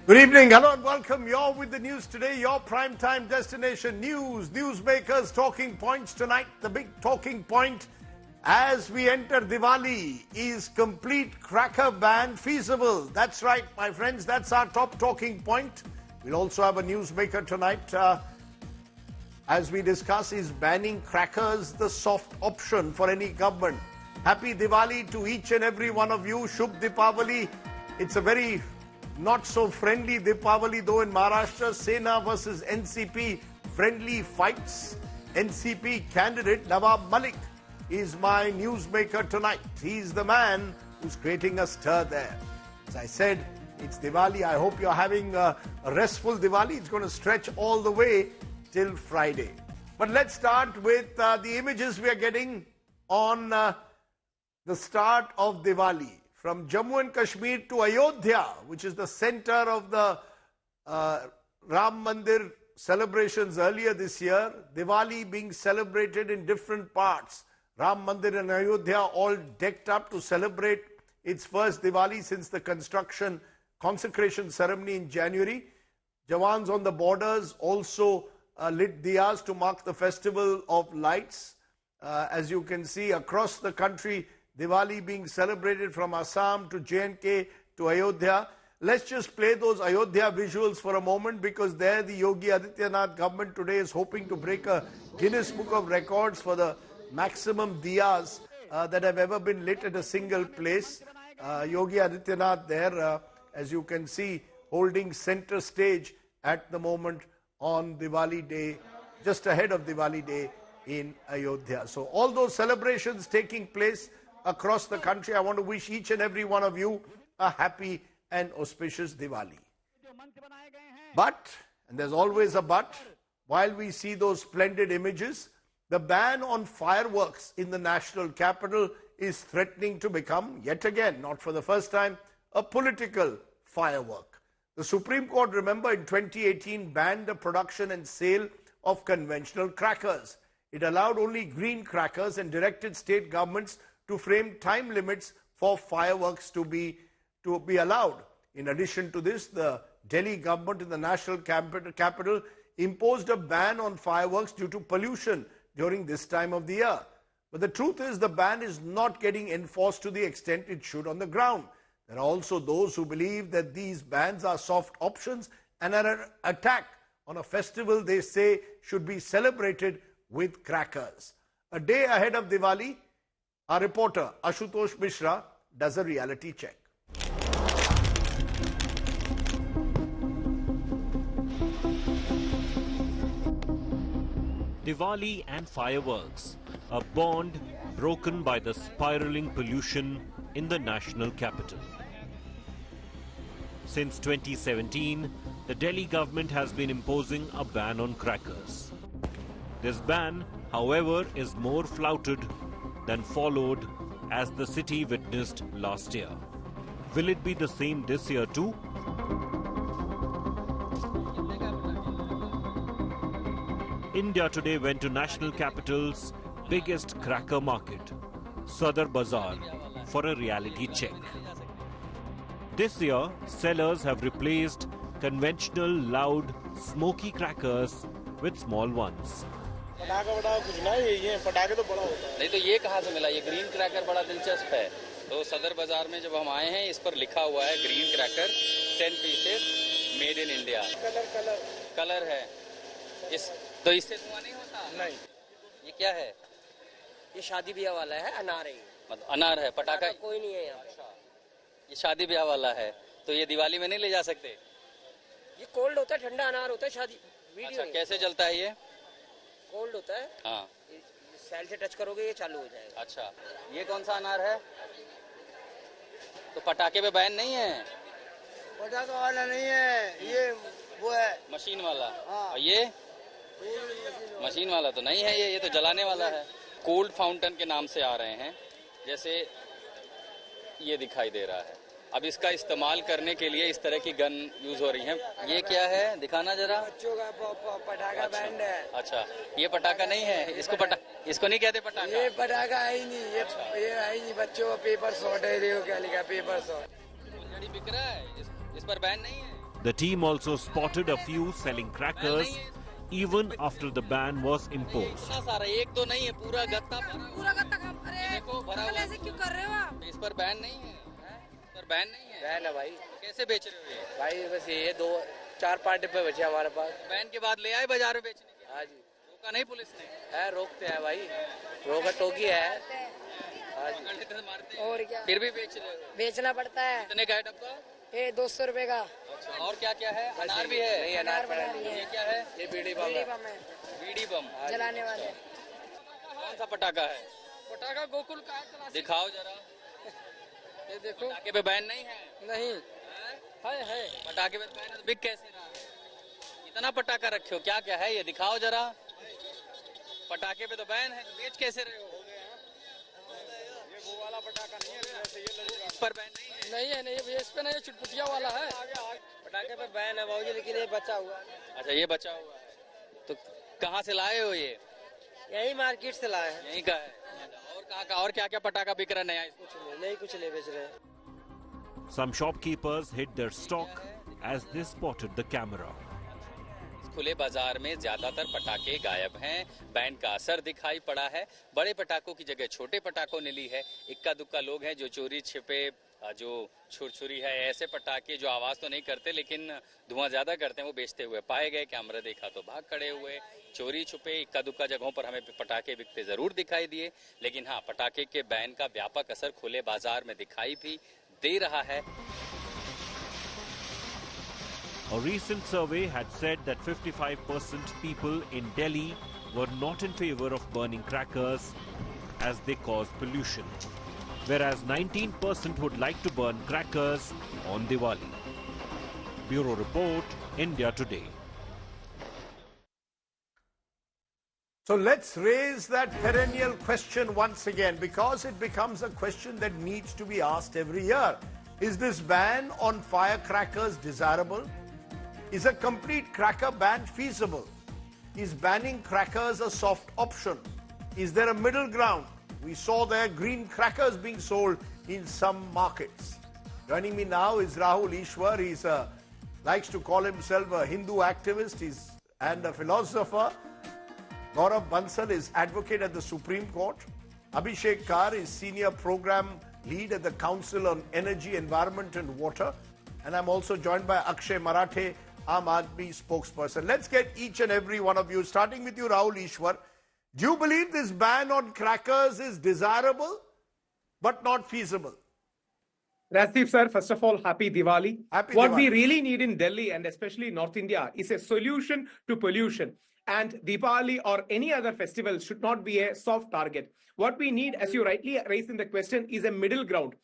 Good evening, hello and welcome. You're with the news today, your primetime destination news. Newsmakers talking points tonight. The big talking point as we enter Diwali is complete cracker ban feasible. That's right, my friends. That's our top talking point. We'll also have a newsmaker tonight as we discuss, is banning crackers the soft option for any government? Happy Diwali to each and every one of you. Shubh Deepavali. It's a very not so friendly Deepavali though in Maharashtra. Sena versus NCP friendly fights. NCP candidate Nawab Malik is my newsmaker tonight. He's the man who's creating a stir there. As I said, it's Diwali. I hope you're having a restful Diwali. It's going to stretch all the way till Friday. But let's start with the images we are getting on the start of Diwali. From Jammu and Kashmir to Ayodhya, which is the center of the Ram Mandir celebrations earlier this year. Diwali being celebrated in different parts. Ram Mandir and Ayodhya all decked up to celebrate its first Diwali since the consecration ceremony in January. Jawans on the borders also lit diyas to mark the festival of lights. As you can see across the country, Diwali being celebrated from Assam to J&K to Ayodhya. Let's just play those Ayodhya visuals for a moment, because there the Yogi Adityanath government today is hoping to break a Guinness Book of Records for the maximum diyas that have ever been lit at a single place. Yogi Adityanath there, as you can see, holding center stage at the moment on Diwali day, just ahead of Diwali day in Ayodhya. So all those celebrations taking place across the country. I want to wish each and every one of you a happy and auspicious Diwali. But, and there's always a but, while we see those splendid images, the ban on fireworks in the national capital is threatening to become, yet again, not for the first time, a political firework. The Supreme Court, remember, in 2018 banned the production and sale of conventional crackers. It allowed only green crackers and directed state governments to frame time limits for fireworks to be allowed. In addition to this, the Delhi government in the national capital imposed a ban on fireworks due to pollution during this time of the year. But the truth is, the ban is not getting enforced to the extent it should on the ground. There are also those who believe that these bans are soft options and are an attack on a festival they say should be celebrated with crackers. A day ahead of Diwali, our reporter Ashutosh Mishra does a reality check. Diwali and fireworks, a bond broken by the spiraling pollution in the national capital. Since 2017, the Delhi government has been imposing a ban on crackers. This ban, however, is more flouted than followed, as the city witnessed last year. Will it be the same this year too? India today went to national capital's biggest cracker market, Sadar Bazaar, for a reality check. This year, sellers have replaced conventional loud, smoky crackers with small ones. नहीं तो ये कहाँ से मिला? ये green cracker बड़ा दिलचस्प है। तो सदर बाजार में जब हम आए हैं, इस पर लिखा हुआ है green cracker 10 pieces made in India. Colour है इस, तो इससे धुआं नहीं होता? नहीं। ये क्या है? ये शादी ब्याह वाला है, अनार है। मतलब अनार है, पटाखा कोई नहीं है यहाँ। अच्छा, ये शादी ब्याह वाला है, तो ये दिवाली में नहीं ले जा सकते? ये कोल्ड होता है, ठंडा अनार होता है, शादी। अच्छा, कैसे चलता है ये? कोल्ड होता है। हाँ, सेल से टच करोगे ये चालू हो जाएगा। अच्छा, ये कौन सा अनार है? तो पटाखे पे बैन नहीं है? पटाखा वाला नहीं है, ये वो है मशीन वाला। हाँ। और ये मशीन वाला तो नहीं है, ये तो जलाने वाला है। कोल्ड फाउंटेन के नाम से आ रहे हैं, जैसे ये दिखाई दे रहा है। अब इसका इस्तेमाल करने के लिए इस तरह की गन यूज हो रही है। ये क्या है, दिखाना जरा। बच्चों का पटाखा बैंड है। अच्छा, ये पटाखा नहीं है, इसको नहीं कहते पटाखा। ये पटाखा है ही नहीं, ये है ही नहीं। बच्चों का पेपर शॉट है, देखो क्या लिखा, पेपर शॉट। फुलझड़ी बिक रहा है, इस पर बैन नहीं है। The team also spotted a few selling crackers even after the ban was imposed. एक तो नहीं है, पूरा गत्ता देखो भरा हुआ है। ऐसे क्यों कर रहे हो आप? इस पर बैन नहीं है, इस पर बैन नहीं है। बैन है भाई। कैसे बेच रहे हो ये? भाई बस ये 2-4-5 डिब्बे बचे हमारे पास। बैन के बाद ले आए बाजार में बेचने के? हाँ जी। रोका नहीं पुलिस ने? है, रोकते हैं भाई, रोका टोकी है। हाँ जी। पकड़ लेते मारते हैं। और क्या? फिर भी बेच रहे हो? बेचना पड़ता है। कितने का है डब्बा? ये 200 रुपए का। अच्छा, और क्या क्या है? अनार भी है? नहीं, अनार पड़ा भी है। ये क्या है? ये बीड़ी बम बीड़ी है। बम है, बीड़ी बम। जलाने वाले। कौन सा पटाखा है? पटाखा गोकुल का है। दिखाओ जरा। ये देखो। पटाखे पे बैन नहीं है? नहीं है। पटाखे पे बैन है तो बिक कैसे रहा? इतना पटाखा रखे हो, क्या क्या है ये? दिखाओ जरा। पटाखे पे तो बैन है, तो बेच कैसे रहे हो? ये वो वाला पटाखा नहीं है, वैसे ये इस पर बैन नहीं है? नहीं है, इस पे नहीं, चुटपुटिया वाला है। पटाखे पे बैन है बाबूजी, लेकिन ये बचा हुआ है। अच्छा, ये बचा हुआ है। तो कहाँ से लाए हो ये? यही मार्केट से लाए हैं। यहीं का है। और कहाँ का, और क्या क्या पटाखा बिक रहा है नया? कुछ नहीं बेच रहे। Some shopkeepers hid their stock as they spotted the camera. खुले बाजार में ज्यादातर पटाखे गायब हैं। बैन का असर दिखाई पड़ा है। बड़े पटाखों की जगह छोटे पटाखों ने ली है। इक्का दुक्का लोग हैं जो चोरी छिपे, जो छुरछुरी है, ऐसे पटाखे जो आवाज तो नहीं करते लेकिन धुआं ज्यादा करते हैं, वो बेचते हुए पाए गए। कैमरा देखा तो भाग खड़े हुए। चोरी छुपे इक्का दुक्का जगहों पर हमें पटाखे बिकते जरूर दिखाई दिए, लेकिन हाँ, पटाखे के बैन का व्यापक असर खुले बाजार में दिखाई भी दे रहा है। A recent survey had said that 55% people in Delhi were not in favor of burning crackers as they cause pollution, whereas 19% would like to burn crackers on Diwali. Bureau Report, India Today. So let's raise that perennial question once again, because it becomes a question that needs to be asked every year. Is this ban on firecrackers desirable? Is a complete cracker ban feasible? Is banning crackers a soft option? Is there a middle ground? We saw there green crackers being sold in some markets. Joining me now is Rahul Ishwar. He likes to call himself a Hindu activist and a philosopher. Gaurav Bansal is advocate at the Supreme Court. Abhishek Kar is senior program lead at the Council on Energy, Environment and Water. And I'm also joined by Akshay Marathe, Aam Aadmi spokesperson. Let's get each and every one of you, starting with you, Rahul Ishwar. Do you believe this ban on crackers is desirable but not feasible? Rajdeep sir, first of all, happy Diwali. What Diwali. we really need in Delhi and especially North India is a solution to pollution. And Diwali or any other festival should not be a soft target. What we need, as you rightly raised in the question, is a middle ground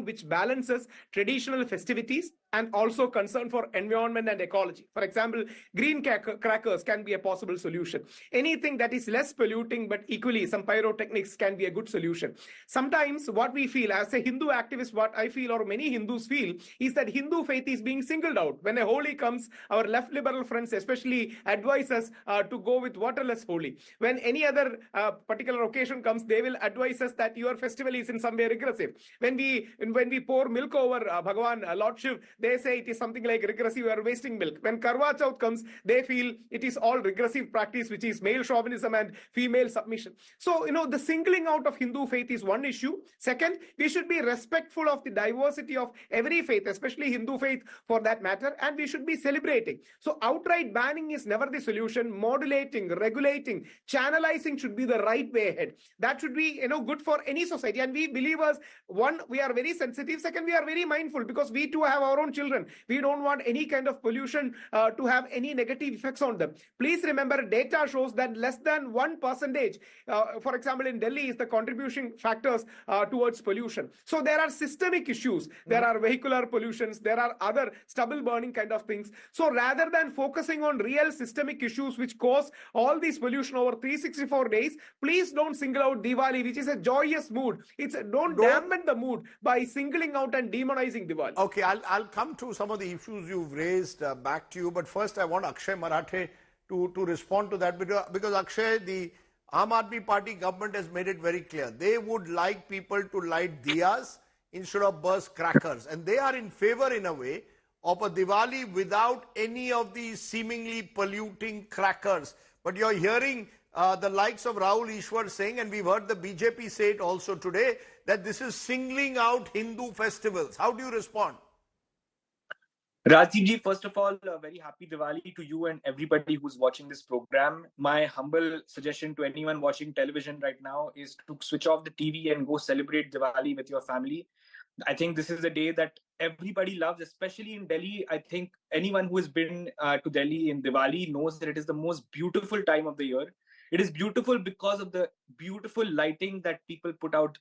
which balances traditional festivities and also concern for environment and ecology. For example, green crackers can be a possible solution. Anything that is less polluting but equally some pyrotechnics can be a good solution. Sometimes what we feel as a Hindu activist, what I feel or many Hindus feel is that Hindu faith is being singled out. When a Holi comes, our left liberal friends especially advise us to go with waterless Holi. When any other particular occasion comes, they will advise us that your festival is in some way regressive. When we pour milk over Bhagavan, Lord Shiv, they say it is something like regressive, we are wasting milk. When Karwa Chauth comes, they feel it is all regressive practice, which is male chauvinism and female submission. So, the singling out of Hindu faith is one issue. Second, we should be respectful of the diversity of every faith, especially Hindu faith for that matter, and we should be celebrating. So, outright banning is never the solution. Modulating, regulating, channelizing should be the right way ahead. That should be, good for any society. And we believers, one, we are very sensitive. Second, we are very mindful because we too have our own children. We don't want any kind of pollution to have any negative effects on them. Please remember, data shows that less than 1%, for example, in Delhi, is the contribution factors towards pollution. So there are systemic issues. There are vehicular pollutions. There are other stubble burning kind of things. So rather than focusing on real systemic issues which cause all this pollution over 364 days, please don't single out Diwali, which is a joyous mood. Don't dampen the mood by singling out and demonizing Diwali. Okay, I'll come to some of the issues you've raised back to you, but first I want Akshay Marathe to respond to that, because Akshay, the Aam Aadmi Party government has made it very clear. They would like people to light diyas instead of burst crackers, and they are in favor in a way of a Diwali without any of these seemingly polluting crackers. But you're hearing the likes of Rahul Ishwar saying, and we've heard the BJP say it also today, that this is singling out Hindu festivals. How do you respond? Rajdeep ji, first of all, a very happy Diwali to you and everybody who's watching this program. My humble suggestion to anyone watching television right now is to switch off the TV and go celebrate Diwali with your family. I think this is a day that everybody loves, especially in Delhi. I think anyone who has been to Delhi in Diwali knows that it is the most beautiful time of the year. It is beautiful because of the beautiful lighting that people put out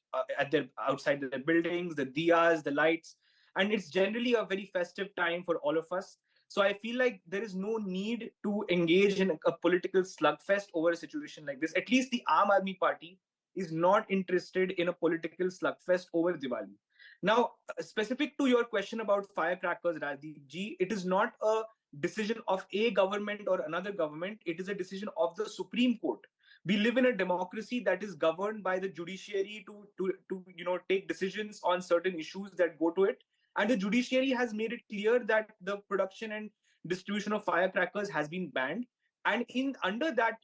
outside their buildings, the diyas, the lights, and it's generally a very festive time for all of us. So I feel like there is no need to engage in a political slugfest over a situation like this. At least the Aam Aadmi Party is not interested in a political slugfest over Diwali. Now, specific to your question about firecrackers, Rajdeep ji, it is not a decision of a government or another government. It is a decision of the Supreme Court. We live in a democracy that is governed by the judiciary to take decisions on certain issues that go to it. And the judiciary has made it clear that the production and distribution of firecrackers has been banned. And under that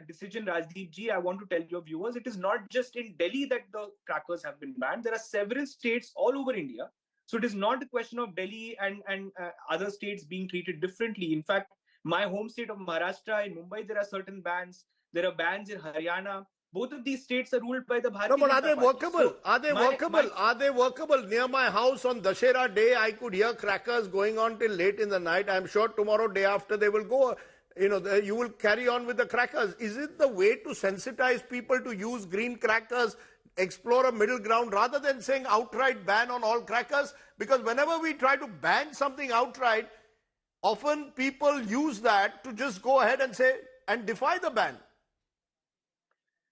decision, Rajdeep ji, I want to tell your viewers, it is not just in Delhi that the crackers have been banned. There are several states all over India. So it is not a question of Delhi and other states being treated differently. In fact, my home state of Maharashtra, in Mumbai, there are certain bans. There are bans in Haryana. Both of these states are ruled by the Bharatiya No, but are Janata they Party. workable? So Are they workable? Are they workable? Near my house on Dussehra day, I could hear crackers going on till late in the night. I'm sure tomorrow, day after, they will go. You will carry on with the crackers. Is it the way to sensitize people to use green crackers, explore a middle ground, rather than saying outright ban on all crackers? Because whenever we try to ban something outright, often people use that to just go ahead and say, and defy the ban.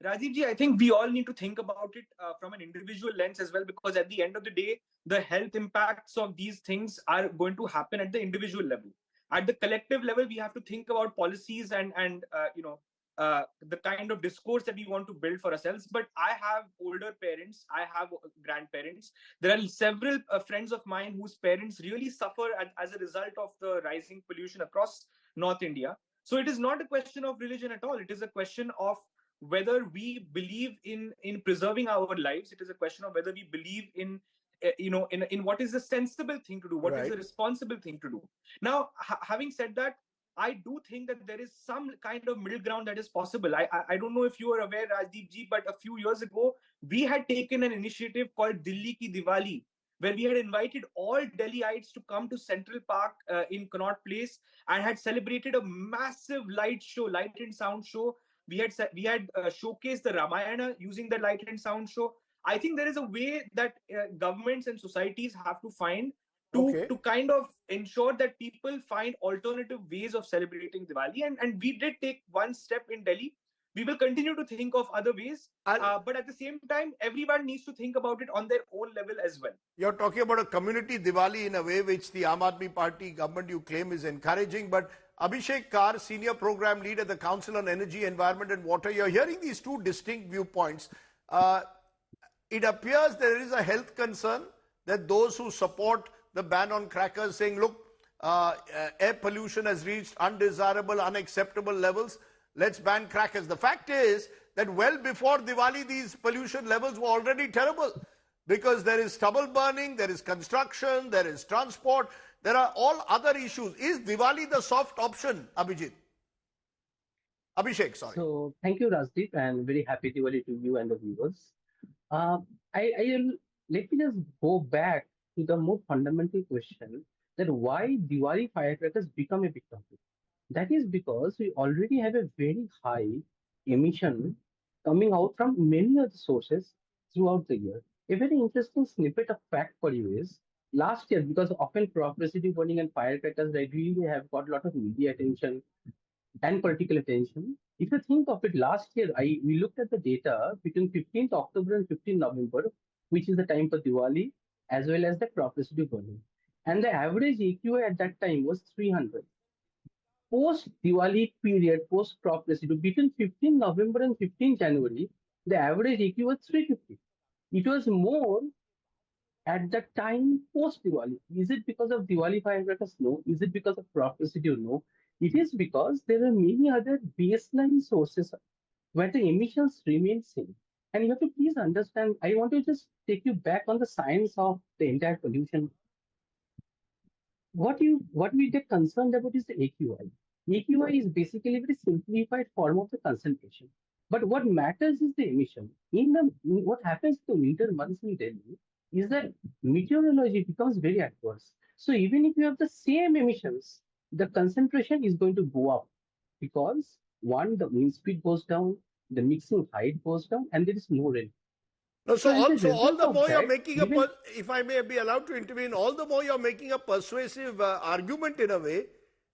Rajiv ji, I think we all need to think about it from an individual lens as well, because at the end of the day, the health impacts of these things are going to happen at the individual level. At the collective level, we have to think about policies and the kind of discourse that we want to build for ourselves. But I have older parents, I have grandparents. There are several friends of mine whose parents really suffer as a result of the rising pollution across North India. So it is not a question of religion at all. It is a question of whether we believe in preserving our lives. It is a question of whether we believe in what is the sensible thing to do, what is the responsible thing to do. Now, having said that, I do think that there is some kind of middle ground that is possible. I don't know if you are aware, Rajdeep ji, but a few years ago, we had taken an initiative called Dilli Ki Diwali, where we had invited all Delhiites to come to Central Park in Connaught Place and had celebrated a massive light and sound show. We had showcased the Ramayana using the light and sound show. I think there is a way that governments and societies have to find to kind of ensure that people find alternative ways of celebrating Diwali. And we did take one step in Delhi. We will continue to think of other ways. But at the same time, everyone needs to think about it on their own level as well. You're talking about a community Diwali in a way which the Aam Aadmi Party government, you claim, is encouraging. But Abhishek Kar, Senior Program Lead at the Council on Energy, Environment and Water, you're hearing these two distinct viewpoints. It appears there is a health concern that those who support the ban on crackers saying, look, air pollution has reached undesirable, unacceptable levels. Let's ban crackers. The fact is that well before Diwali, these pollution levels were already terrible because there is stubble burning, there is construction, there is transport. There are all other issues. Is Diwali the soft option, Abhishek? Sorry. So, thank you, Rajdeep, and very happy Diwali to you and the viewers. Let me just go back to the more fundamental question that why Diwali firecrackers become a big topic. That is because we already have a very high emission coming out from many other sources throughout the year. A very interesting snippet of fact for you is last year, because often crop residue burning and firecrackers really have got a lot of media attention and political attention. If you think of it, last year we looked at the data between 15th October and 15th November, which is the time for Diwali, as well as the crop residue burning. And the average AQI at that time was 300. Post Diwali period, post crop residue, between 15 November and 15 January, the average AQI was 350. It was more at the time post Diwali. Is it because of Diwali firecrackers? No. Is it because of propensity? No. It is because there are many other baseline sources where the emissions remain same. And you have to please understand, I want to just take you back on the science of the entire pollution. What we get concerned about is the AQI. AQI is basically a very simplified form of the concentration. But what matters is the emission. What happens to winter months in Delhi is that meteorology becomes very adverse. So even if you have the same emissions, the concentration is going to go up because one, the wind speed goes down, the mixing height goes down, and there is no rain. No, So as a all result the of more you're that, making even if I may be allowed to intervene, all the more you're making a persuasive argument in a way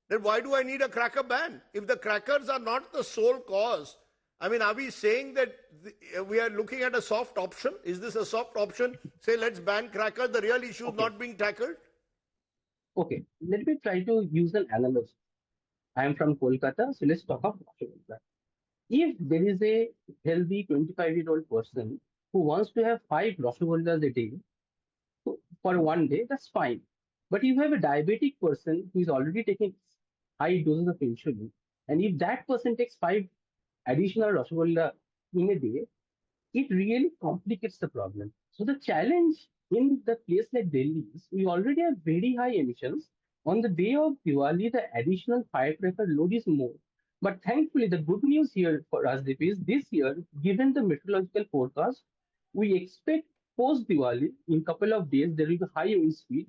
that why do I need a cracker ban? If the crackers are not the sole cause, I mean, are we saying that we are looking at a soft option? Is this a soft option? Say, let's ban crackers, the real issue is not being tackled? okay, let me try to use an analogy. I am from Kolkata, so let's talk of Kolkata. If there is a healthy 25-year-old person who wants to have 5 Rasagollas a day for one day, that's fine. But if you have a diabetic person who is already taking high doses of insulin, and if that person takes 5 additional Rasagolla in a day, it really complicates the problem. So the challenge in the place like Delhi is we already have very high emissions. On the day of Diwali, the additional firecracker load is more. But thankfully, the good news here for Rajdeep is this year, given the meteorological forecast, we expect post Diwali, in couple of days, there will be high wind speed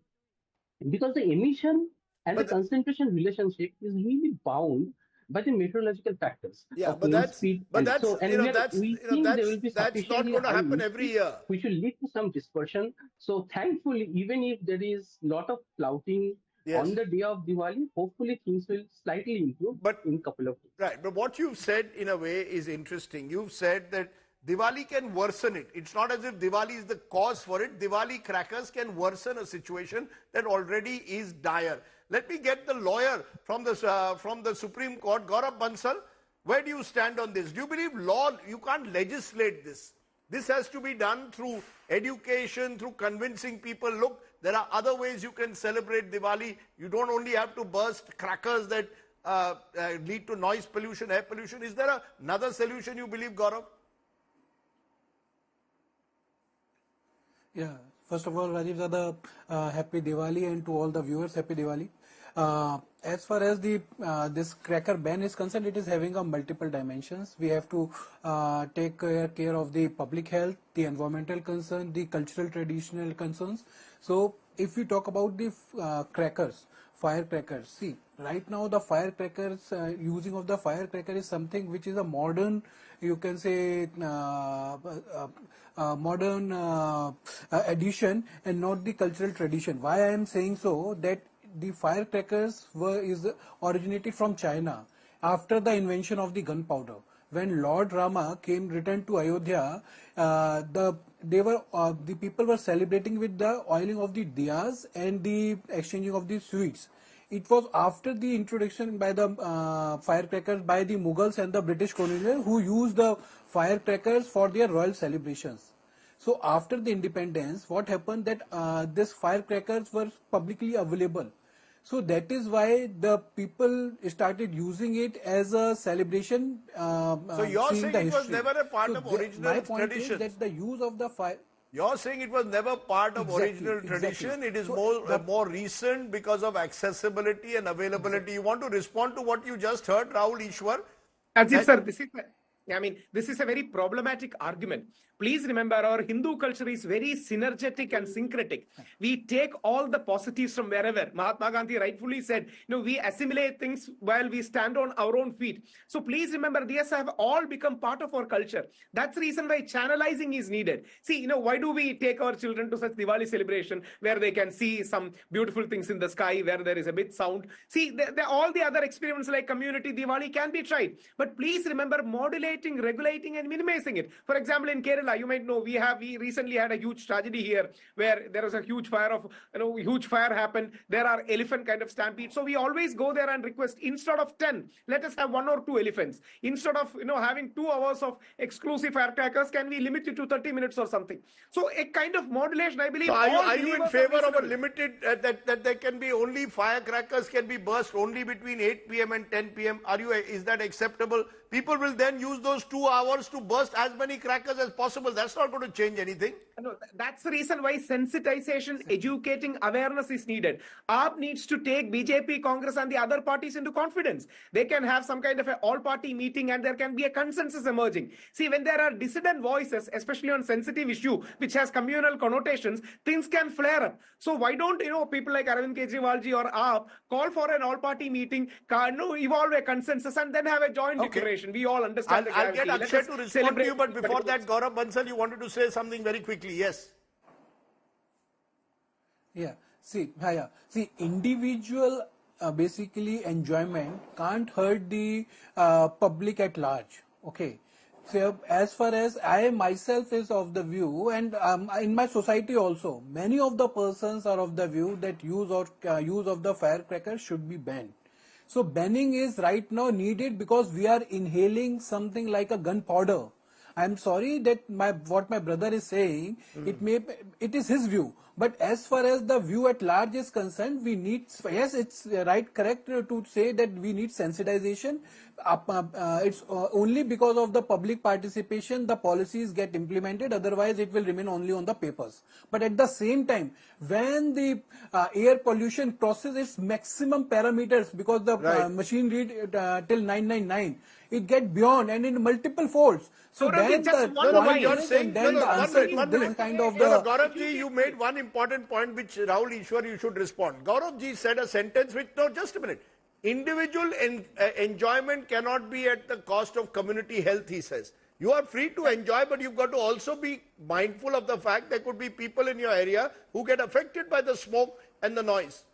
because the emission and the But concentration relationship is really bound by the meteorological factors yeah, of wind speed but and so and we think there will be that's not sufficiently going to high happen wind every speed year. which will lead to some dispersion. So thankfully, even if there is lot of flouting Yes. on the day of Diwali, hopefully things will slightly improve But in couple of days. right, but what you've said in a way is interesting. You've said that Diwali can worsen it. It's not as if Diwali is the cause for it. Diwali crackers can worsen a situation that already is dire. Let me get the lawyer from the Supreme Court, Gaurav Bansal. Where do you stand on this? Do you believe law, you can't legislate this? This has to be done through education, through convincing people, look, there are other ways you can celebrate Diwali. You don't only have to burst crackers that lead to noise pollution, air pollution. Is there another solution you believe, Gaurav? Yeah, first of all, Rajiv Zada, happy Diwali, and to all the viewers, happy Diwali. As far as the this cracker ban is concerned, it is having a multiple dimensions. We have to take care of the public health, the environmental concern, the cultural traditional concerns. So, if we talk about the crackers, firecrackers, see, right now the firecrackers, using of the firecracker is something which is a modern, you can say, modern addition and not the cultural tradition. Why I am saying so? That the firecrackers is originated from China after the invention of the gunpowder. When Lord Rama returned to Ayodhya, the people were celebrating with the oiling of the diyas and the exchanging of the sweets. It was after the introduction by the firecrackers by the Mughals and the British colonials who used the firecrackers for their royal celebrations. So after the independence, what happened that these firecrackers were publicly available. So that is why the people started using it as a celebration. So you're saying it was never a part of original my point traditions. is that the use of the fire. You're saying it was never part of original tradition. Exactly. It is So more recent because of accessibility and availability. You want to respond to what you just heard, Rahul Ishwar? Rajdeep sir, this is a very problematic argument. Please remember, our Hindu culture is very synergetic and syncretic. We take all the positives from wherever. Mahatma Gandhi rightfully said, we assimilate things while we stand on our own feet. So please remember, these have all become part of our culture. That's the reason why channelizing is needed. See, why do we take our children to such Diwali celebration where they can see some beautiful things in the sky, where there is a bit sound? See, all the other experiments like community Diwali can be tried. But please remember, modulate regulating, and minimizing it. For example, in Kerala, you might know we recently had a huge tragedy here where there was a huge fire happened. There are elephant kind of stampede. So we always go there and request, instead of 10, let us have 1 or 2 elephants. Instead of having 2 hours of exclusive firecrackers, can we limit it to 30 minutes or something? So a kind of modulation, I believe. So are you in favor of a reasonable. limited, that there can be only firecrackers can be burst only between 8 p.m. and 10 p.m.? Is that acceptable? People will then use those 2 hours to burst as many crackers as possible. That's not going to change anything. No, that's the reason why sensitization, educating, awareness is needed. AAP needs to take BJP, Congress and the other parties into confidence. They can have some kind of an all-party meeting and there can be a consensus emerging. See, when there are dissident voices, especially on sensitive issue, which has communal connotations, things can flare up. So why don't, people like Arvind Kejriwalji or AAP call for an all-party meeting, evolve a consensus and then have a joint declaration. We all understand I'll the get gravity. Akshay to respond to you, but before that, Gaurav Bansal, you wanted to say something very quickly. Yes. Yeah. See, individual basically enjoyment can't hurt the public at large. Okay. So as far as I myself is of the view, and in my society also, many of the persons are of the view that use of the firecrackers should be banned. So banning is right now needed because we are inhaling something like a gunpowder. I'm sorry that what my brother is saying, it is his view. But as far as the view at large is concerned, we need, yes, it's correct to say that we need sensitization. It's only because of the public participation the policies get implemented, otherwise it will remain only on the papers. But at the same time, when the air pollution crosses its maximum parameters, because the machine read till 999, it gets beyond and in multiple folds. So then the answer to this kind of the... Gaurav ji, you made one important point which Rahul Ishwar, you should respond. Gaurav ji said a sentence which, no, just a minute. Individual enjoyment cannot be at the cost of community health, he says. You are free to enjoy, but you've got to also be mindful of the fact there could be people in your area who get affected by the smoke and the noise.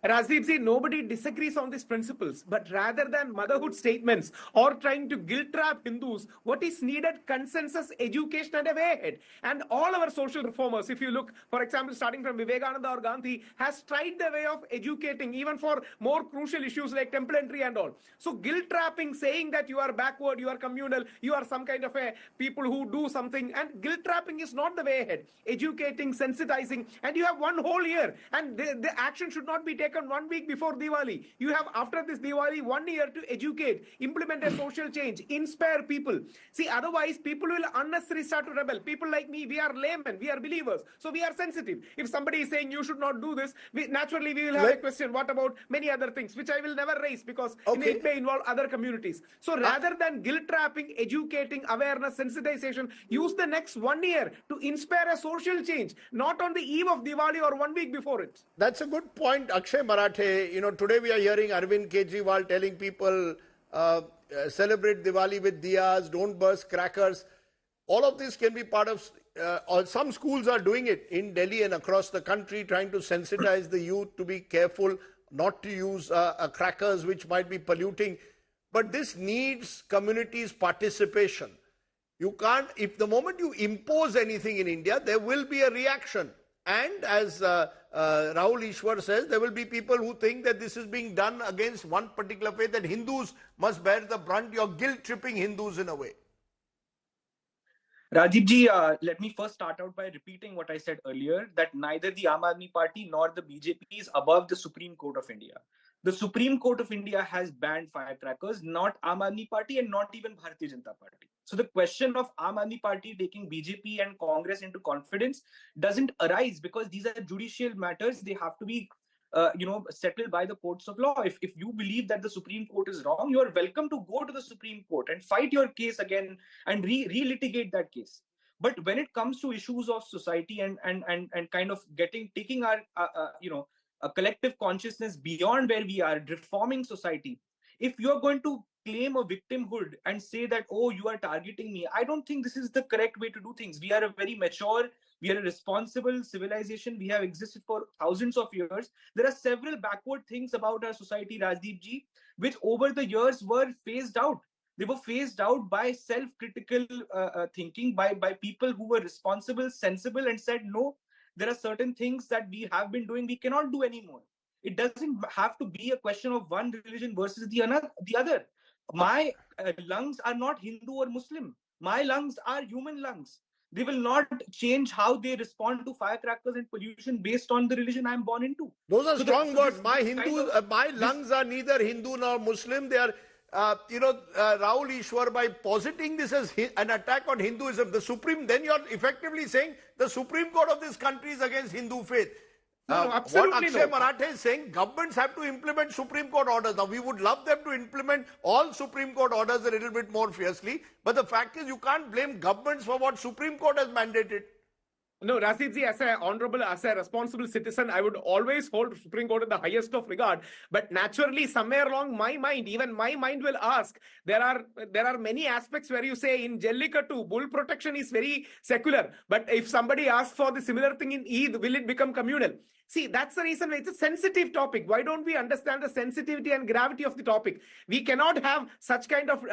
Rajdeep ji, nobody disagrees on these principles, but rather than motherhood statements or trying to guilt trap Hindus, what is needed? Consensus, education and a way ahead. And all our social reformers, if you look, for example, starting from Vivekananda or Gandhi, has tried the way of educating even for more crucial issues like temple entry and all. So guilt trapping, saying that you are backward, you are communal, you are some kind of a people who do something, and guilt trapping is not the way ahead. Educating, sensitizing, and you have one whole year, and the action should not be taken 1 week before Diwali. You have, after this Diwali, 1 year to educate, implement a social change, inspire people. See, otherwise people will unnecessarily start to rebel. People like me, we are laymen, we are believers, so we are sensitive. If somebody is saying you should not do this, naturally we will have a question, what about many other things, which I will never raise because it may involve other communities. So rather than guilt trapping, educating, awareness, sensitization, use the next 1 year to inspire a social change, not on the eve of Diwali or 1 week before it. That's a good point, Akshay Marathe. Today we are hearing Arvind Kejriwal telling people celebrate Diwali with diyas, don't burst crackers. All of this can be part of, or some schools are doing it in Delhi and across the country, trying to sensitize the youth to be careful not to use crackers which might be polluting. But this needs communities' participation. You can't, if the moment you impose anything in India, there will be a reaction. And as Rahul Ishwar says, there will be people who think that this is being done against one particular faith, that Hindus must bear the brunt. You're guilt-tripping Hindus in a way. Rajiv ji, let me first start out by repeating what I said earlier, that neither the Aam Aadmi Party nor the BJP is above the Supreme Court of India. The Supreme Court of India has banned firecrackers, not Aam Aadmi Party and not even Bharatiya Janata Party. So the question of Aam Aadmi Party taking BJP and Congress into confidence doesn't arise because these are judicial matters. They have to be settled by the courts of law. If you believe that the Supreme Court is wrong, you are welcome to go to the Supreme Court and fight your case again and re-litigate that case. But when it comes to issues of society and kind of taking our a collective consciousness beyond where we are, reforming society, if you're going to claim a victimhood and say that, oh, you are targeting me, I don't think this is the correct way to do things. We are a very mature, we are a responsible civilization. We have existed for thousands of years. There are several backward things about our society, Rajdeep ji, which over the years were phased out. They were phased out by self-critical thinking by people who were responsible, sensible, and said, no, there are certain things that we have been doing, we cannot do anymore. It doesn't have to be a question of one religion versus the other. My lungs are not Hindu or Muslim. My lungs are human lungs. They will not change how they respond to firecrackers and pollution based on the religion I'm born into. Those are strong words. My my this- lungs are neither Hindu nor Muslim. They are, Rahul Ishwar, by positing this as an attack on Hinduism, then you're effectively saying the Supreme Court of this country is against Hindu faith. No, What absolutely Akshay no. Marathe is saying, governments have to implement Supreme Court orders. Now, we would love them to implement all Supreme Court orders a little bit more fiercely. But the fact is, you can't blame governments for what Supreme Court has mandated. No, Rajdeep, as a honorable, as a responsible citizen, I would always hold Supreme Court in the highest of regard. But naturally, somewhere along my mind, even my mind will ask, there are many aspects where you say in Jallikattu, bull protection is very secular. But if somebody asks for the similar thing in Eid, will it become communal? See, that's the reason why it's a sensitive topic. Why don't we understand the sensitivity and gravity of the topic? We cannot have such kind of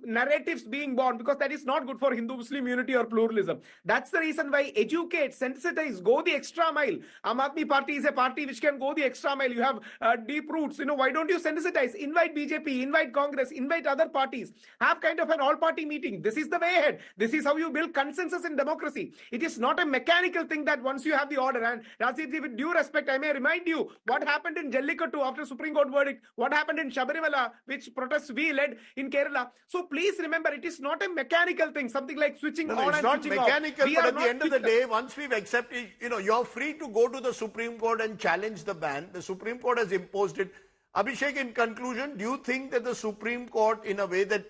narratives being born, because that is not good for Hindu-Muslim unity or pluralism. That's the reason why educate, sensitize, go the extra mile. Aam Aadmi Party is a party which can go the extra mile. You have deep roots. Why don't you sensitize? Invite BJP, invite Congress, invite other parties. Have kind of an all-party meeting. This is the way ahead. This is how you build consensus in democracy. It is not a mechanical thing that once you have the order. And Rajdeep, with due respect, I may remind you what happened in Jallikattu after Supreme Court verdict, what happened in Shabarimala, which protests we led in Kerala. So please remember, it is not a mechanical thing, something like switching on and switching off. It's not mechanical, but at the end of the day, once we've accepted, you're free to go to the Supreme Court and challenge the ban. The Supreme Court has imposed it. Abhishek, in conclusion, do you think that the Supreme Court, in a way that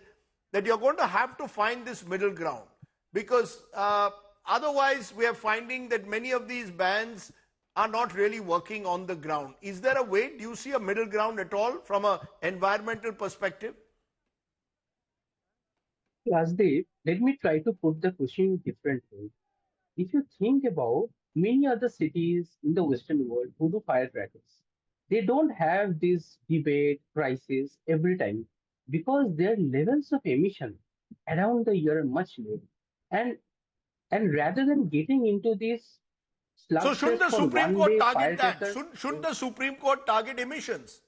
you're going to have to find this middle ground? Because otherwise, we are finding that many of these bans are not really working on the ground. Is there a way? Do you see a middle ground at all from an environmental perspective? Rajdeep, let me try to put the question differently. If you think about many other cities in the Western world who do firecrackers, they don't have this debate, crisis every time, because their levels of emission around the year are much lower. And rather than getting into this So shouldn't the slugfest for Supreme one Court day target that? firecrackers, Shouldn't the Supreme Court target emissions?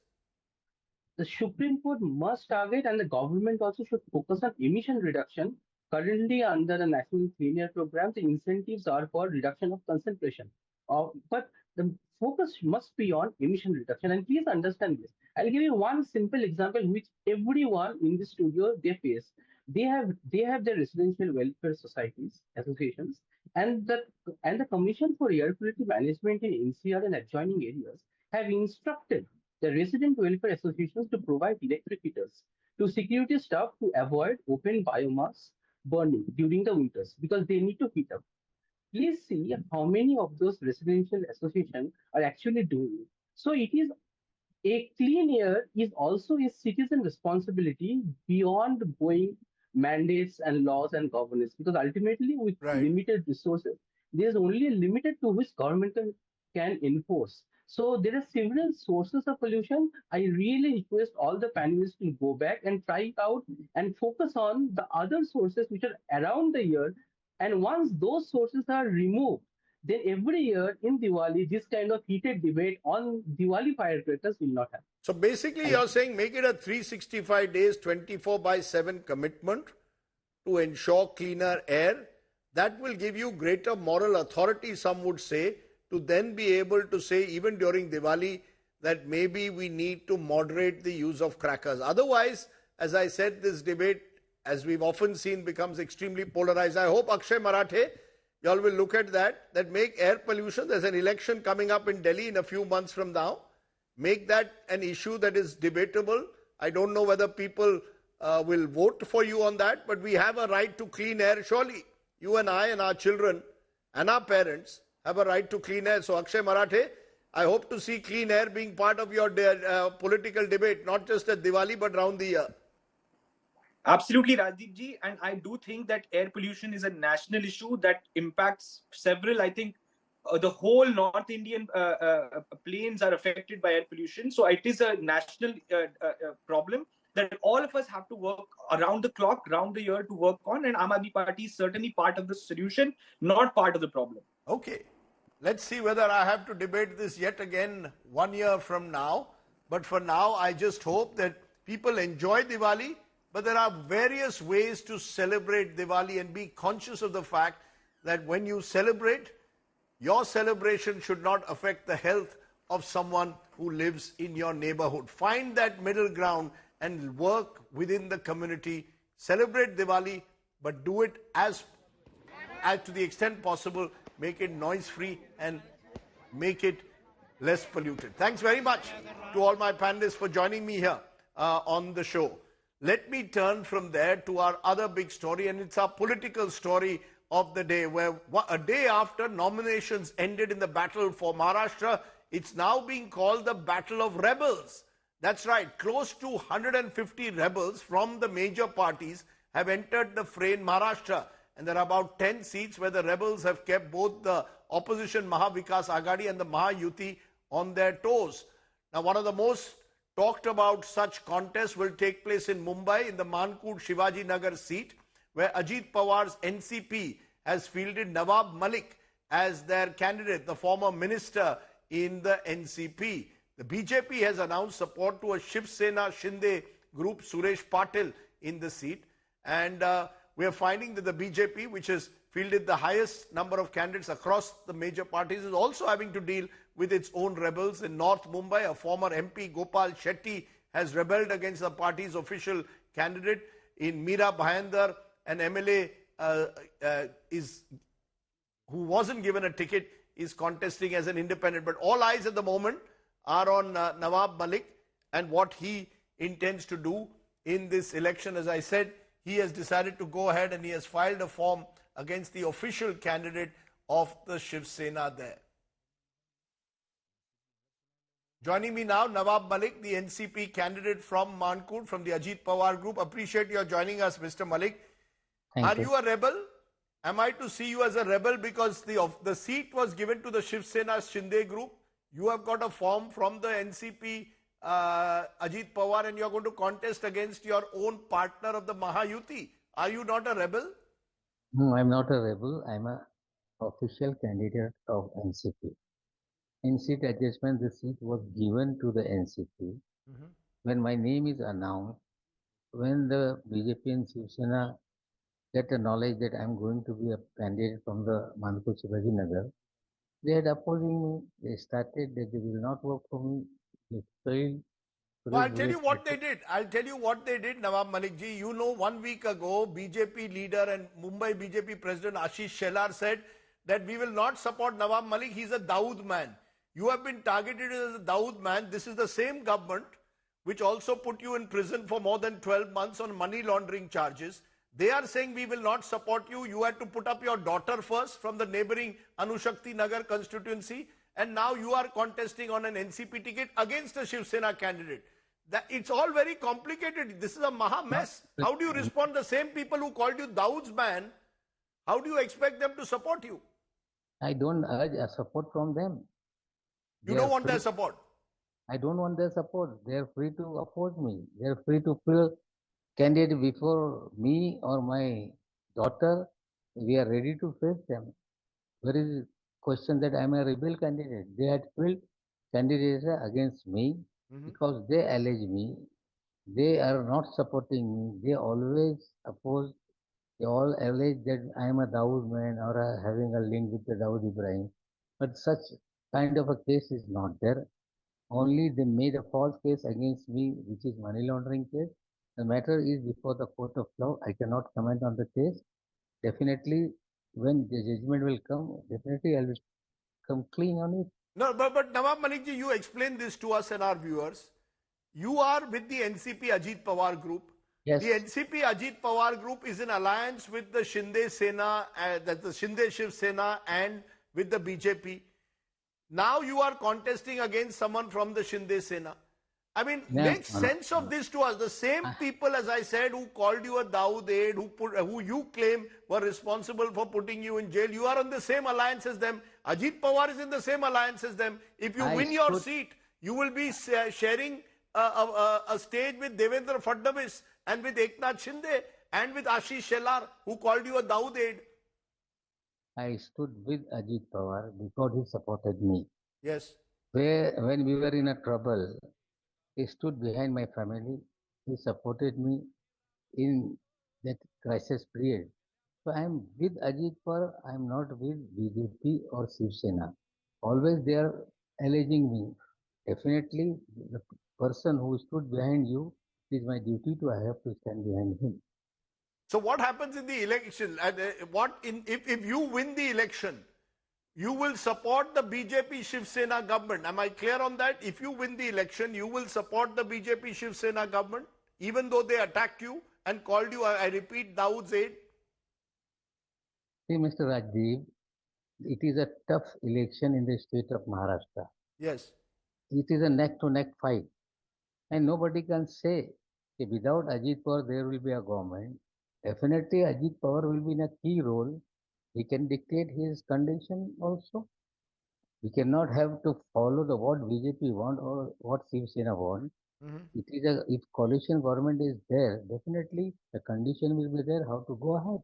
the Supreme Court must target, and the government also should focus on emission reduction. Currently, under the National Clean Air Program, the incentives are for reduction of concentration. But the focus must be on emission reduction. And please understand this. I'll give you one simple example which everyone in the studio they face. They have their residential welfare societies, associations, and the Commission for Air Quality Management in NCR and adjoining areas have instructed the resident welfare associations to provide electric heaters to security staff to avoid open biomass burning during the winters, because they need to heat up. Please see how many of those residential associations are actually doing it. So it is a clean air is also a citizen responsibility beyond going mandates and laws and governance, because ultimately with limited resources, there's only a limited to which government can enforce. So there are several sources of pollution. I really request all the panelists to go back and try it out and focus on the other sources which are around the year. And once those sources are removed, then every year in Diwali, this kind of heated debate on Diwali firecrackers will not happen. So basically, you're saying make it a 365 days, 24/7 commitment to ensure cleaner air. That will give you greater moral authority, some would say, to then be able to say, even during Diwali, that maybe we need to moderate the use of crackers. Otherwise, as I said, this debate, as we've often seen, becomes extremely polarized. I hope, Akshay Marathe, you all will look at that make air pollution. There's an election coming up in Delhi in a few months from now. Make that an issue that is debatable. I don't know whether people will vote for you on that, but we have a right to clean air. Surely you and I and our children and our parents have a right to clean air. So Akshay Marathe, I hope to see clean air being part of your political debate, not just at Diwali, but around the year. Absolutely, Rajdeep ji. And I do think that air pollution is a national issue that impacts several, I think, the whole North Indian plains are affected by air pollution. So it is a national problem. that all of us have to work around the clock, round the year to work on. And Aam Aadmi Party is certainly part of the solution, not part of the problem. Okay. Let's see whether I have to debate this yet again 1 year from now. But for now, I just hope that people enjoy Diwali. But there are various ways to celebrate Diwali, and be conscious of the fact that when you celebrate, your celebration should not affect the health of someone who lives in your neighborhood. Find that middle ground and work within the community. Celebrate Diwali, but do it as to the extent possible. Make it noise-free and make it less polluted. Thanks very much to all my panelists for joining me here on the show. Let me turn from there to our other big story, and it's our political story of the day, where a day after nominations ended in the battle for Maharashtra, it's now being called the Battle of Rebels. That's right, close to 150 rebels from the major parties have entered the fray in Maharashtra. And there are about 10 seats where the rebels have kept both the opposition Maha Vikas Aghadi and the Maha Yuti on their toes. Now, one of the most talked about such contests will take place in Mumbai in the Mankut Shivaji Nagar seat, where Ajit Pawar's NCP has fielded Nawab Malik as their candidate, the former minister in the NCP. The BJP has announced support to a Shiv Sena Shinde group, Suresh Patil, in the seat. And we are finding that the BJP, which has fielded the highest number of candidates across the major parties, is also having to deal with its own rebels. In North Mumbai, a former MP, Gopal Shetty, has rebelled against the party's official candidate. In Meera Bhayandar, an MLA who wasn't given a ticket, is contesting as an independent. But all eyes at the moment are on Nawab Malik and what he intends to do in this election. As I said, he has decided to go ahead and he has filed a form against the official candidate of the Shiv Sena there. Joining me now, Nawab Malik, the NCP candidate from Mankut, from the Ajit Pawar group. Appreciate your joining us, Mr. Malik. Are you a rebel? Am I to see you as a rebel because the seat was given to the Shiv Sena Shinde group? You have got a form from the NCP, Ajit Pawar, and you are going to contest against your own partner of the Mahayuti. Are you not a rebel? No, I'm not a rebel. I'm an official candidate of NCP. In seat adjustment, the seat was given to the NCP. When my name is announced, when the BJP and Shiv Sena get the knowledge that I'm going to be a candidate from the Mankut Shivaji Nagar, they had opposing me. They started that they will not work for me. They failed. Well, I'll tell you what they did. I'll tell you what they did, Nawab Malik ji. You know, 1 week ago, BJP leader and Mumbai BJP president Ashish Shelar said that we will not support Nawab Malik. He's a Dawood man. You have been targeted as a Dawood man. This is the same government which also put you in prison for more than 12 months on money laundering charges. They are saying we will not support you. You had to put up your daughter first from the neighboring Anushakti Nagar constituency. And now you are contesting on an NCP ticket against a Shiv Sena candidate. It's all very complicated. This is a maha mess. How do you respond? The same people who called you Dawood's man, how do you expect them to support you? I don't urge a support from them. You don't want their support? I don't want their support. They are free to oppose me. They are free to fill candidate before me or my daughter. We are ready to face them. There is question that I am a rebel candidate. They had filled candidates against me because they allege me. They are not supporting me. They always oppose. They all allege that I am a Dawood man or having a link with the Dawood Ibrahim. But such kind of a case is not there. Only they made a false case against me, which is money laundering case. The matter is before the court of law. I cannot comment on the case. Definitely, when the judgment will come, definitely I will come clean on it. No, but Nawab Malik ji, you explain this to us and our viewers. You are with the NCP Ajit Pawar group. Yes. The NCP Ajit Pawar group is in alliance with the Shinde Sena, the Shinde Shiv Sena, and with the BJP. Now you are contesting against someone from the Shinde Sena. I mean, make sense of this to us. The same people, as I said, who called you a Dawood aide, who you claim were responsible for putting you in jail, you are on the same alliance as them. Ajit Pawar is in the same alliance as them. If you win your seat, you will be sharing a stage with Devendra Fadnavis and with Eknath Shinde and with Ashish Shelar, who called you a Dawood aide. I stood with Ajit Pawar because he supported me. Yes. When we were in a trouble, he stood behind my family. He supported me in that crisis period. So I am with Ajit Pawar. I am not with BJP or Shiv Sena. Always they are alleging me. Definitely, the person who stood behind you, it is my duty to I have to stand behind him. So what happens in the election? If you win the election, you will support the BJP Shiv Sena government. Am I clear on that? If you win the election, you will support the BJP Shiv Sena government, even though they attacked you and called you, I repeat, Dawood's aide. See, Mr. Rajdeep, it is a tough election in the state of Maharashtra. Yes. It is a neck-to-neck fight. And nobody can say that without Ajit Pawar there will be a government. Definitely Ajit Pawar will be in a key role. He can dictate his condition also. We cannot have to follow the what BJP want or what Shiv Sena want. It is if coalition government is there, definitely the condition will be there how to go ahead.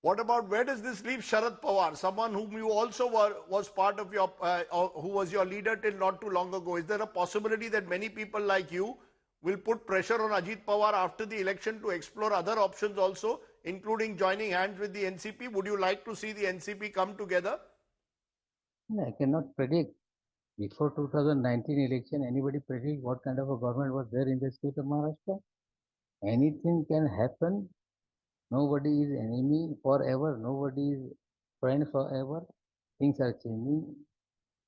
What about, where does this leave Sharad Pawar, someone whom you also was part of your, who was your leader till not too long ago? Is there a possibility that many people like you will put pressure on Ajit Pawar after the election to explore other options also, including joining hands with the NCP? Would you like to see the NCP come together? I cannot predict. Before 2019 election, anybody predict what kind of a government was there in the state of Maharashtra? Anything can happen. Nobody is enemy forever. Nobody is friend forever. Things are changing.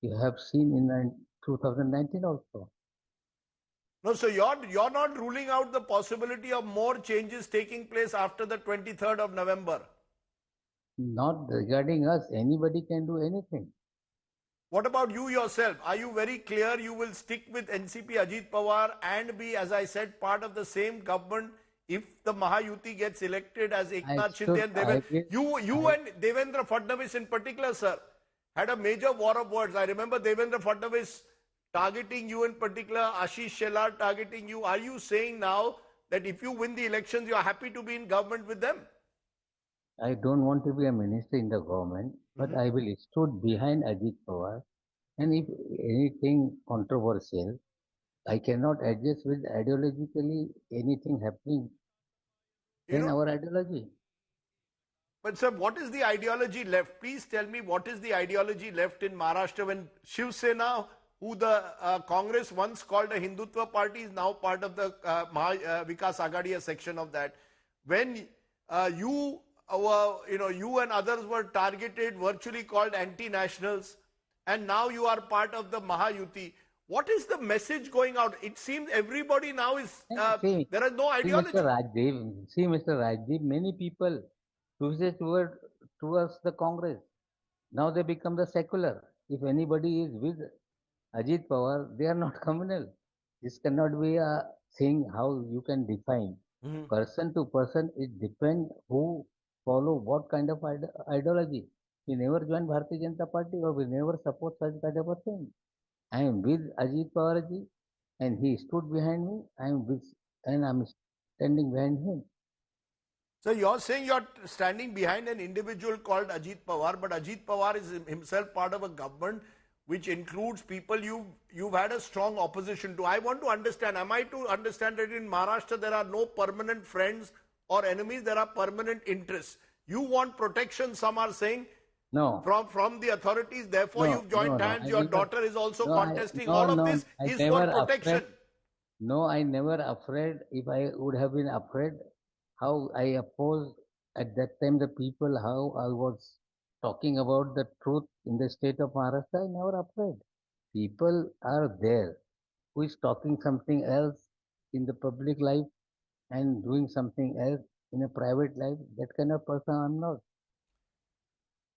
You have seen in 2019 also. No, so you're not ruling out the possibility of more changes taking place after the 23rd of November? Not regarding us. Anybody can do anything. What about you yourself? Are you very clear you will stick with NCP Ajit Pawar and be, as I said, part of the same government if the Mahayuti gets elected as Eknath Shinde and Devendra? You and Devendra Fadnavis in particular, sir, had a major war of words. I remember Devendra Fadnavis targeting you in particular, Ashish Shelar targeting you. Are you saying now that if you win the elections, you are happy to be in government with them? I don't want to be a minister in the government, but I will stood behind Ajit Pawar. And if anything controversial, I cannot adjust with ideologically anything happening in our ideology. But sir, what is the ideology left? Please tell me what is the ideology left in Maharashtra when Shiv Sena, who the Congress once called a Hindutva party, is now part of the Vikas Agadiya section of that. When you and others were targeted, virtually called anti-nationals, and now you are part of the Mahayuti. What is the message going out? It seems everybody now is, there is no ideology. See, Mr. Rajdeep, many people choose towards the Congress. Now they become the secular. If anybody is with Ajit Pawar, they are not communal. This cannot be a thing how you can define. Person to person, it depends who follow what kind of ideology. We never join Bharatiya Janata Party or we never support such kind of a thing. I am with Ajit Pawarji and he stood behind me. I am standing behind him. So you're saying you're standing behind an individual called Ajit Pawar, but Ajit Pawar is himself part of a government which includes people you've had a strong opposition to. I want to understand, am I to understand that in Maharashtra there are no permanent friends or enemies, there are permanent interests? You want protection, some are saying, no, from the authorities, therefore you've joined hands, your daughter is also contesting. All of this is for protection. No, I never afraid. If I would have been afraid, how I opposed at that time the people, how I was talking about the truth in the state of Maharashtra, I never afraid. People are there who is talking something else in the public life and doing something else in a private life. That kind of person I'm not.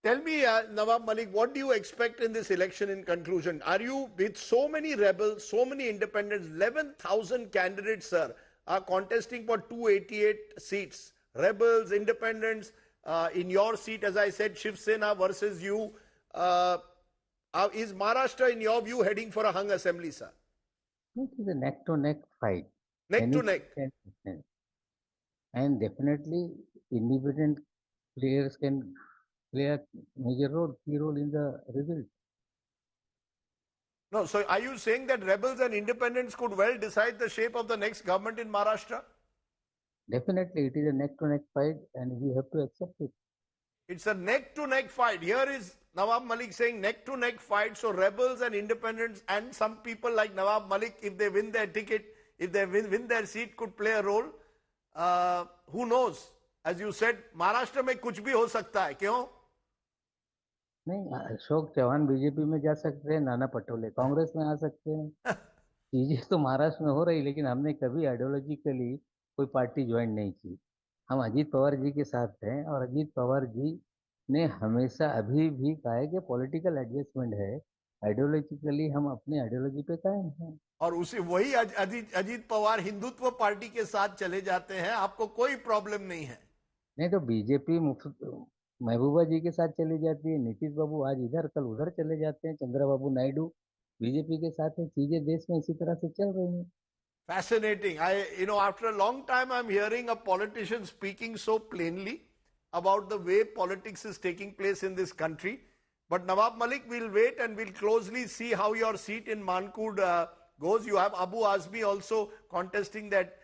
Tell me, Nawab Malik, what do you expect in this election in conclusion? Are you, with so many rebels, so many independents, 11,000 candidates, sir, are contesting for 288 seats. Rebels, independents, in your seat, as I said, Shiv Sena versus you. Is Maharashtra, in your view, heading for a hung assembly, sir? It is a neck-to-neck fight. Neck to neck. And definitely independent players can play a major role, key role in the result. No, so are you saying that rebels and independents could well decide the shape of the next government in Maharashtra? Definitely, it is a neck-to-neck fight, and we have to accept it. It's a neck-to-neck fight. Here is Nawab Malik saying neck-to-neck fight. So rebels and independents and some people like Nawab Malik, if they win their ticket, if they win their seat, could play a role. Who knows? As you said, Maharashtra में कुछ भी हो सकता है. क्यों? नहीं, Ashok Chauhan BJP में जा सकते हैं, नाना पटोले कांग्रेस में आ सकते हैं. चीजें तो महाराष्ट्र में हो रही, लेकिन हमने कभी आइडियोलॉजिकली कोई पार्टी ज्वाइन नहीं की. हम अजीत पवार जी के साथ हैं और अजीत पवार जी ने हमेशा अभी भी कहा है कि पॉलिटिकल एडजस्टमेंट है, आइडियोलॉजिकली हम अपनी आइडियोलॉजी पे कायम हैं. और उसी वही अजीत पवार हिंदुत्व पार्टी के साथ चले जाते हैं, आपको कोई प्रॉब्लम नहीं है. नहीं तो बीजेपी महबूबा जी के साथ चली जाती है, नीतीश बाबू आज इधर कल उधर चले जाते हैं, चंद्रबाबू नायडू बीजेपी के साथ है. चीजें देश में इसी तरह से चल रही हैं. Fascinating. After a long time, I'm hearing a politician speaking so plainly about the way politics is taking place in this country. But Nawab Malik, we'll wait and we'll closely see how your seat in Mankud goes. You have Abu Azmi also contesting that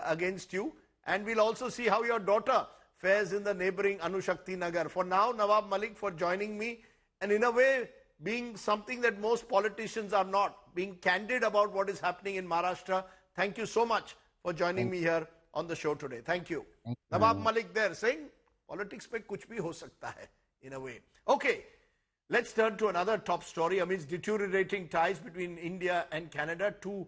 against you. And we'll also see how your daughter fares in the neighboring Anushakti Nagar. For now, Nawab Malik, for joining me, and in a way, being something that most politicians are not, being candid about what is happening in Maharashtra. Thank you so much for joining me here on the show today. Thank you. Nawab Malik there saying, politics mein kuch bhi ho sakta hai, in a way. Okay, let's turn to another top story. Amidst deteriorating ties between India and Canada, two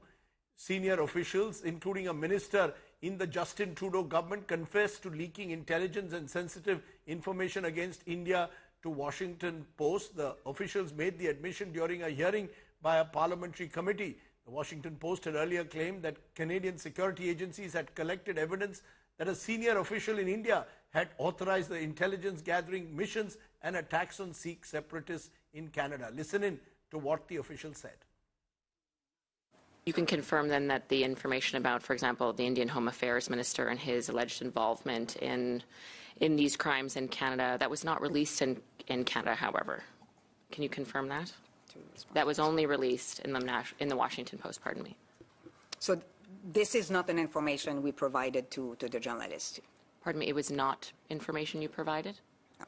senior officials, including a minister in the Justin Trudeau government, confessed to leaking intelligence and sensitive information against India to Washington Post. The officials made the admission during a hearing by a parliamentary committee. The Washington Post had earlier claimed that Canadian security agencies had collected evidence that a senior official in India had authorized the intelligence gathering missions and attacks on Sikh separatists in Canada. Listen in to what the official said. You can confirm then that the information about, for example, the Indian Home Affairs Minister and his alleged involvement in these crimes in Canada, that was not released in Canada, however. Can you confirm that? That was only released in the Washington Post, pardon me. So this is not an information we provided to the journalist. Pardon me, it was not information you provided? No.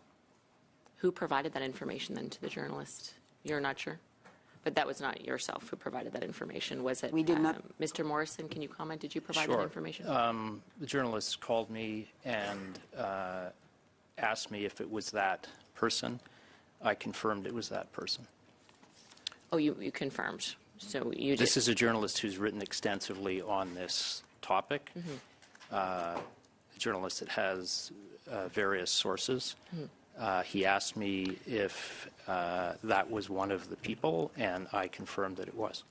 Who provided that information then to the journalist? You're not sure? But that was not yourself who provided that information, was it? We did not. Mr. Morrison, can you comment? Did you provide that information? The journalist called me and asked me if it was that person. I confirmed it was that person. Oh, you confirmed. So you did. This is a journalist who's written extensively on this topic. A journalist that has various sources. He asked me if that was one of the people, and I confirmed that it was.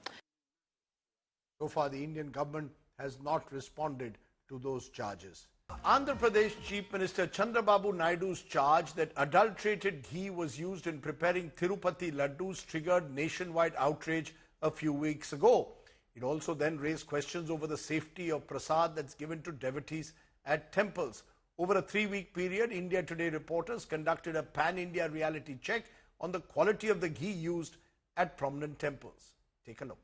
So far, the Indian government has not responded to those charges. Andhra Pradesh Chief Minister Chandrababu Naidu's charge that adulterated ghee was used in preparing Tirupati laddus triggered nationwide outrage a few weeks ago. It also then raised questions over the safety of prasad that's given to devotees at temples. Over a 3-week period, India Today reporters conducted a pan-India reality check on the quality of the ghee used at prominent temples. Take a look.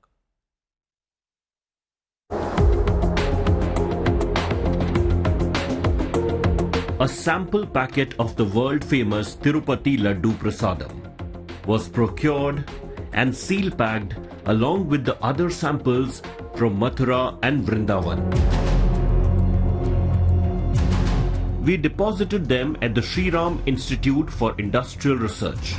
A sample packet of the world-famous Tirupati Laddu Prasadam was procured and seal-packed along with the other samples from Mathura and Vrindavan. We deposited them at the Sri Ram Institute for Industrial Research.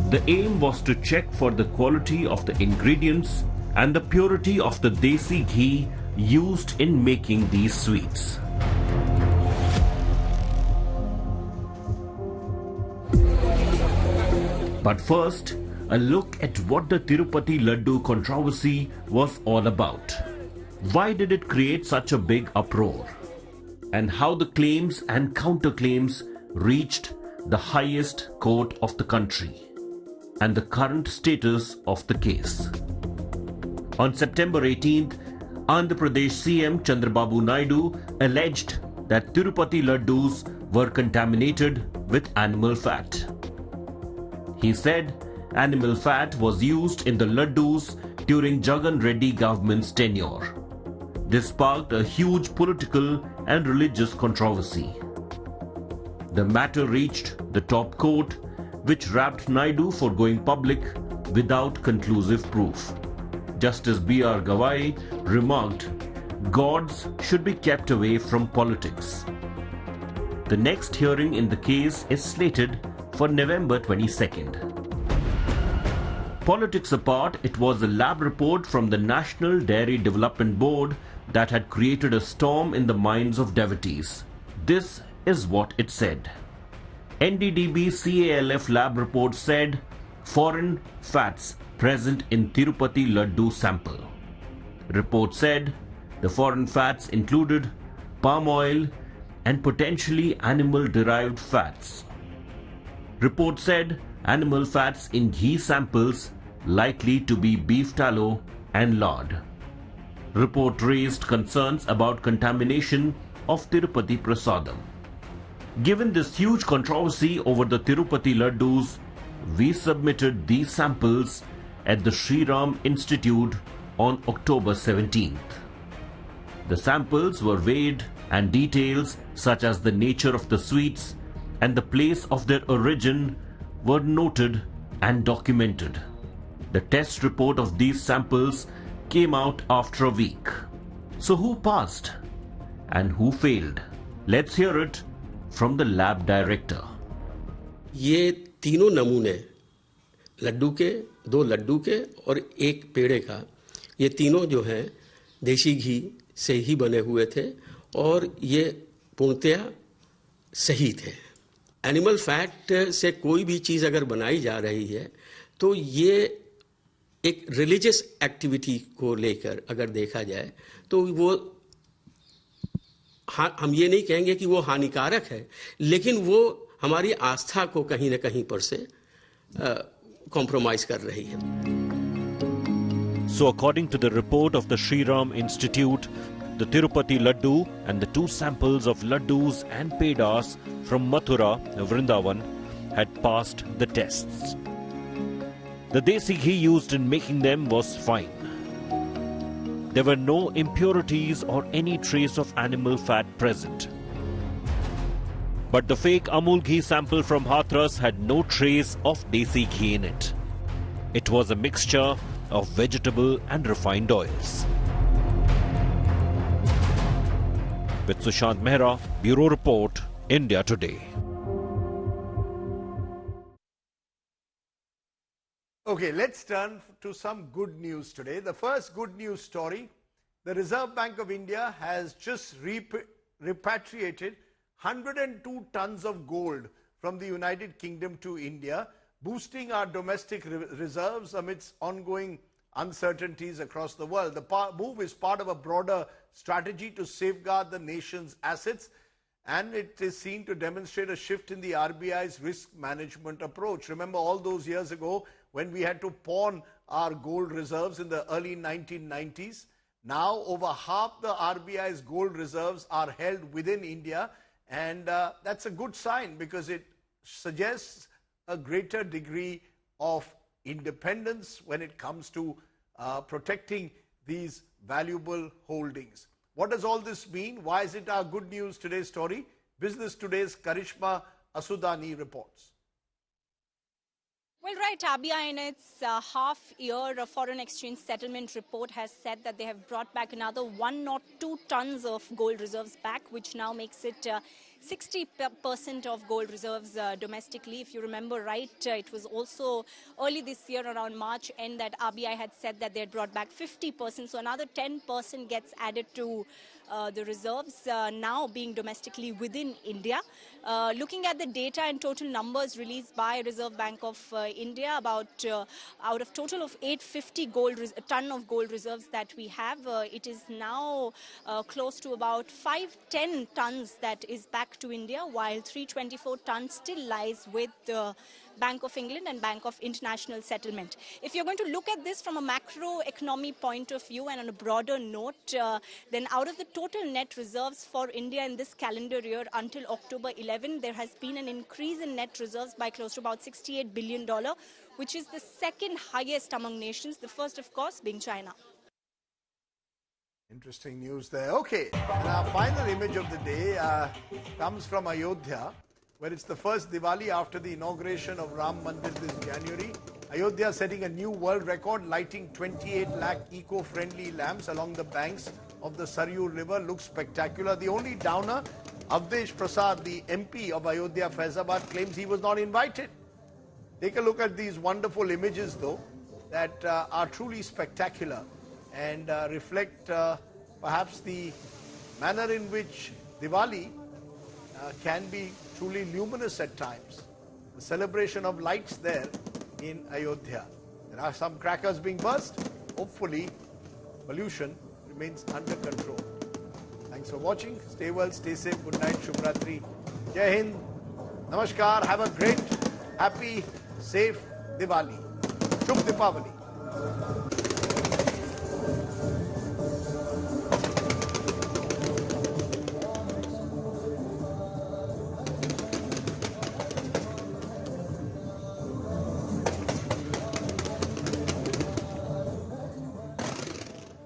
The aim was to check for the quality of the ingredients and the purity of the desi ghee used in making these sweets. But first, a look at what the Tirupati Laddu controversy was all about. Why did it create such a big uproar? And how the claims and counterclaims reached the highest court of the country. and the current status of the case. On September 18th, Andhra Pradesh CM Chandrababu Naidu alleged that Tirupati laddus were contaminated with animal fat. He said animal fat was used in the laddus during Jagan Reddy government's tenure. This sparked a huge political and religious controversy. The matter reached the top court, which wrapped Naidu for going public without conclusive proof. Justice B.R. Gawai remarked, "Gods should be kept away from politics." The next hearing in the case is slated for November 22nd. Politics apart, it was a lab report from the National Dairy Development Board that had created a storm in the minds of devotees. This is what it said. NDDB CALF lab report said foreign fats present in Tirupati laddu sample. Report said the foreign fats included palm oil and potentially animal-derived fats. Report said animal fats in ghee samples likely to be beef tallow and lard. Report raised concerns about contamination of Tirupati Prasadam. Given this huge controversy over the Tirupati laddus, we submitted these samples at the Sri Ram Institute on October 17th. The samples were weighed and details such as the nature of the sweets and the place of their origin were noted and documented. The test report of these samples came out after a week. So who passed and who failed? Let's hear it from the lab director. ये तीनों नमूने लड्डू के, 2 लड्डू के और 1 पेड़े का, ये तीनों जो हैं देसी घी से ही बने हुए थे और ये पूर्णतया सही थे। एनिमल फैट से कोई भी चीज़ अगर बनाई जा रही है तो ये एक रिलीजियस एक्टिविटी को लेकर अगर देखा जाए तो वो हम ये नहीं कहेंगे कि वो हानिकारक है, लेकिन वो हमारी आस्था को कहीं न कहीं पर से कॉम्प्रोमाइज कर रही है। So according to the report of the Sri Ram Institute, the Tirupati laddu and the 2 samples of laddus and pedas from Mathura, Vrindavan, had passed the tests. The desi ghee used in making them was fine. There were no impurities or any trace of animal fat present. But the fake Amul ghee sample from Hathras had no trace of desi ghee in it. It was a mixture of vegetable and refined oils. With Sushant Mehra, Bureau Report, India Today. Okay, let's turn to some good news today. The first good news story, the Reserve Bank of India has just repatriated 102 tons of gold from the United Kingdom to India, boosting our domestic reserves amidst ongoing uncertainties across the world. The move is part of a broader strategy to safeguard the nation's assets, and it is seen to demonstrate a shift in the RBI's risk management approach. Remember all those years ago when we had to pawn our gold reserves in the early 1990s? Now over half the RBI's gold reserves are held within India, and that's a good sign because it suggests a greater degree of independence when it comes to protecting these valuable holdings. What does all this mean? Why is it our good news today story? Business Today's Karishma Asudani reports. Well, right, RBI in its half-year foreign exchange settlement report has said that they have brought back another 102 tons of gold reserves back, which now makes it 60% of gold reserves domestically. If you remember right, it was also early this year around March end that RBI had said that they had brought back 50%. So another 10% gets added to the reserves now being domestically within India. Looking at the data and total numbers released by Reserve Bank of India, about out of total of 850 ton of gold reserves that we have, it is now close to about 510 tons that is back back to India, while 324 tons still lies with the Bank of England and Bank of International Settlement. If you're going to look at this from a macro economy point of view and on a broader note, then out of the total net reserves for India in this calendar year until October 11, there has been an increase in net reserves by close to about $68 billion, which is the second highest among nations, the first, of course, being China. Interesting news there. Okay, and our final image of the day comes from Ayodhya, where it's the first Diwali after the inauguration of Ram Mandir this January. Ayodhya setting a new world record, lighting 28 lakh eco-friendly lamps along the banks of the Saryu River. Looks spectacular. The only downer, Avdesh Prasad, the MP of Ayodhya Faizabad, claims he was not invited. Take a look at these wonderful images, though, that are truly spectacular and reflect perhaps the manner in which Diwali can be truly luminous at times. The celebration of lights there in Ayodhya. There are some crackers being burst. Hopefully, pollution remains under control. Thanks for watching. Stay well, stay safe. Good night. Shubhratri. Jai Hind. Namaskar. Have a great, happy, safe Diwali. Shubh Dipavali.